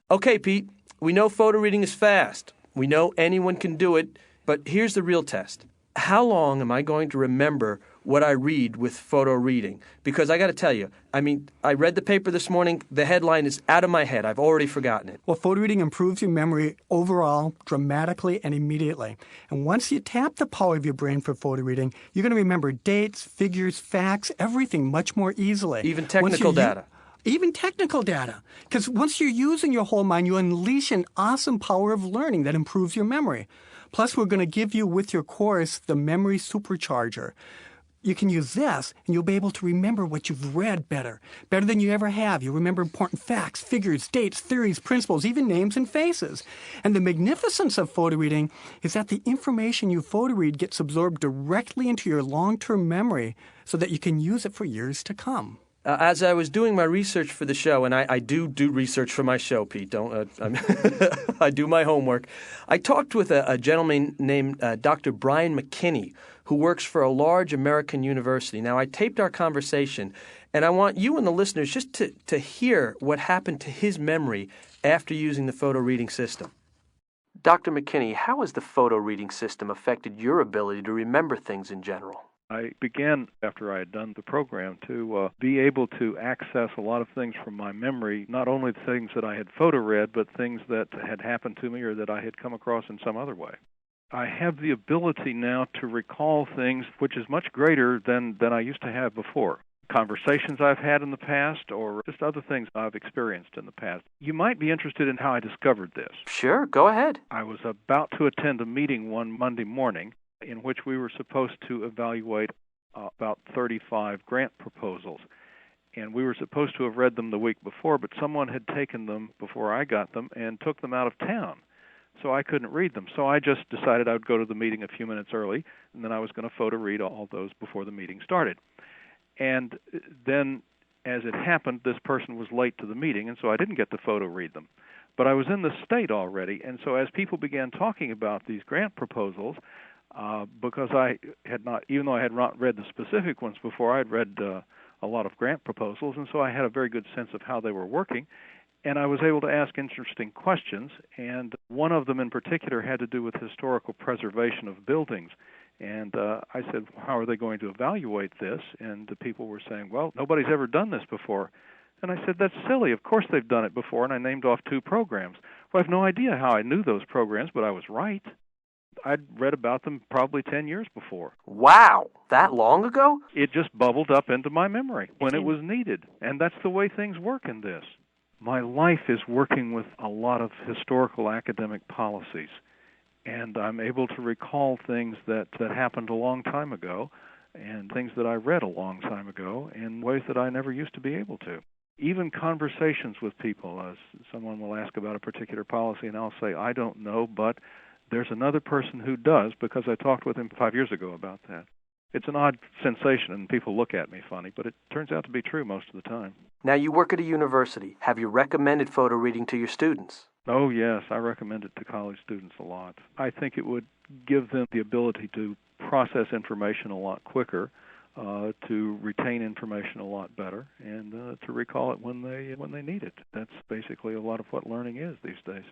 Okay, Pete, we know photo reading is fast. We know anyone can do it, but here's the real test. How long am I going to remember what I read with photo reading? Because I got to tell you, I read the paper this morning. The headline is out of my head. I've already forgotten it. Well, photo reading improves your memory overall dramatically and immediately. And once you tap the power of your brain for photo reading, you're going to remember dates, figures, facts, everything much more easily. Even technical data. Even technical data. Because once you're using your whole mind, you unleash an awesome power of learning that improves your memory. Plus, we're going to give you with your course the Memory Supercharger. You can use this, and you'll be able to remember what you've read better than you ever have. You'll remember important facts, figures, dates, theories, principles, even names and faces. And the magnificence of photo reading is that the information you photo read gets absorbed directly into your long-term memory so that you can use it for years to come. As I was doing my research for the show, and I do research for my show, Pete, I do my homework. I talked with a gentleman named Dr. Brian McKinney, who works for a large American university. Now, I taped our conversation, and I want you and the listeners just to hear what happened to his memory after using the photo reading system. Dr. McKinney, how has the photo reading system affected your ability to remember things in general? I began, after I had done the program, to be able to access a lot of things from my memory, not only things that I had photo read, but things that had happened to me or that I had come across in some other way. I have the ability now to recall things which is much greater than I used to have before. Conversations I've had in the past or just other things I've experienced in the past. You might be interested in how I discovered this. Sure, go ahead. I was about to attend a meeting one Monday morning in which we were supposed to evaluate about 35 grant proposals. And we were supposed to have read them the week before, but someone had taken them before I got them and took them out of town. So I couldn't read them. So I just decided I would go to the meeting a few minutes early, and then I was going to photo read all those before the meeting started. And then, as it happened, this person was late to the meeting, and so I didn't get to photo read them. But I was in the state already, and so as people began talking about these grant proposals, because I had not, even though I had not read the specific ones before, I had read a lot of grant proposals, and so I had a very good sense of how they were working. And I was able to ask interesting questions, and one of them in particular had to do with historical preservation of buildings. And I said, how are they going to evaluate this? And the people were saying, well, nobody's ever done this before. And I said, that's silly. Of course they've done it before, and I named off 2 programs. Well, I have no idea how I knew those programs, but I was right. I'd read about them probably 10 years before. Wow, that long ago? It just bubbled up into my memory when it was needed, and that's the way things work in this. My life is working with a lot of historical academic policies, and I'm able to recall things that happened a long time ago and things that I read a long time ago in ways that I never used to be able to. Even conversations with people, as someone will ask about a particular policy, and I'll say, I don't know, but there's another person who does because I talked with him 5 years ago about that. It's an odd sensation, and people look at me funny, but it turns out to be true most of the time. Now, you work at a university. Have you recommended photo reading to your students? Oh, yes, I recommend it to college students a lot. I think it would give them the ability to process information a lot quicker, to retain information a lot better, and to recall it when they need it. That's basically a lot of what learning is these days.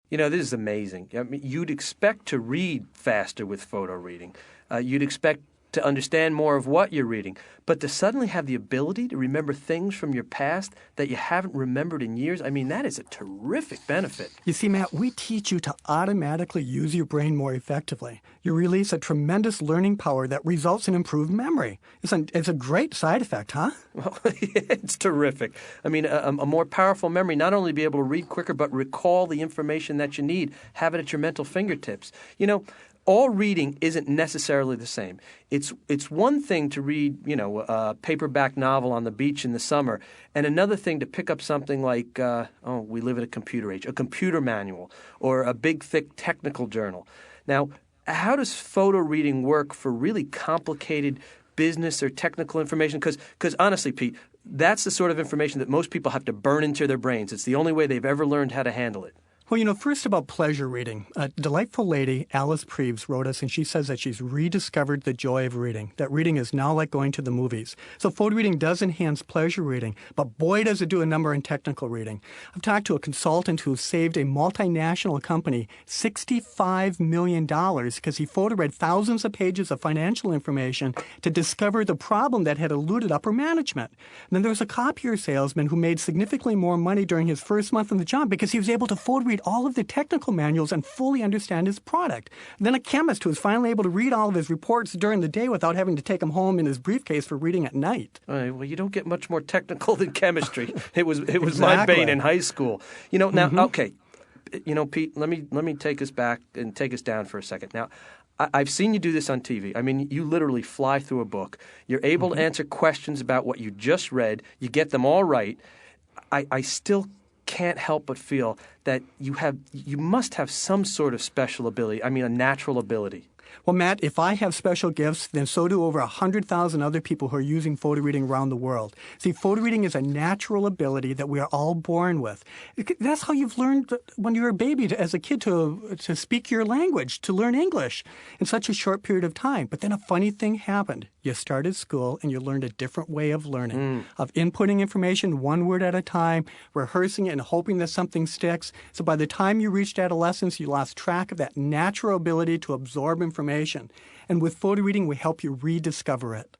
You know, this is amazing. I mean, you'd expect to read faster with photo reading. You'd expect to understand more of what you're reading, but to suddenly have the ability to remember things from your past that you haven't remembered in years, I mean, that is a terrific benefit. You see, Matt, we teach you to automatically use your brain more effectively. You release a tremendous learning power that results in improved memory. It's a great side effect, huh? Well, it's terrific. I mean, a more powerful memory, not only be able to read quicker, but recall the information that you need, have it at your mental fingertips. You know, all reading isn't necessarily the same. It's one thing to read, a paperback novel on the beach in the summer, and another thing to pick up something like, we live in a computer age, a computer manual, or a big, thick technical journal. Now, how does photo reading work for really complicated business or technical information? Because honestly, Pete, that's the sort of information that most people have to burn into their brains. It's the only way they've ever learned how to handle it. Well, first about pleasure reading. A delightful lady, Alice Preeves, wrote us, and she says that she's rediscovered the joy of reading, that reading is now like going to the movies. So photo reading does enhance pleasure reading, but boy, does it do a number in technical reading. I've talked to a consultant who saved a multinational company $65 million because he photo-read thousands of pages of financial information to discover the problem that had eluded upper management. And then there was a copier salesman who made significantly more money during his first month on the job because he was able to photo-read all of the technical manuals and fully understand his product. Then a chemist who was finally able to read all of his reports during the day without having to take them home in his briefcase for reading at night. All right, well, you don't get much more technical than chemistry. It was my Exactly. bane in high school. Now, okay, Pete, let me take us back and take us down for a second. Now, I've seen you do this on TV. I mean, you literally fly through a book. You're able to answer questions about what you just read. You get them all right. I still can't help but feel that you must have some sort of special ability. I mean, a natural ability. Well, Matt, if I have special gifts, then so do over 100,000 other people who are using photo reading around the world. See, photo reading is a natural ability that we are all born with. That's how you've learned when you were a baby, as a kid, to speak your language, to learn English in such a short period of time. But then a funny thing happened. You started school and you learned a different way of learning, of inputting information one word at a time, rehearsing it and hoping that something sticks. So by the time you reached adolescence, you lost track of that natural ability to absorb information. And with photo reading, we help you rediscover it.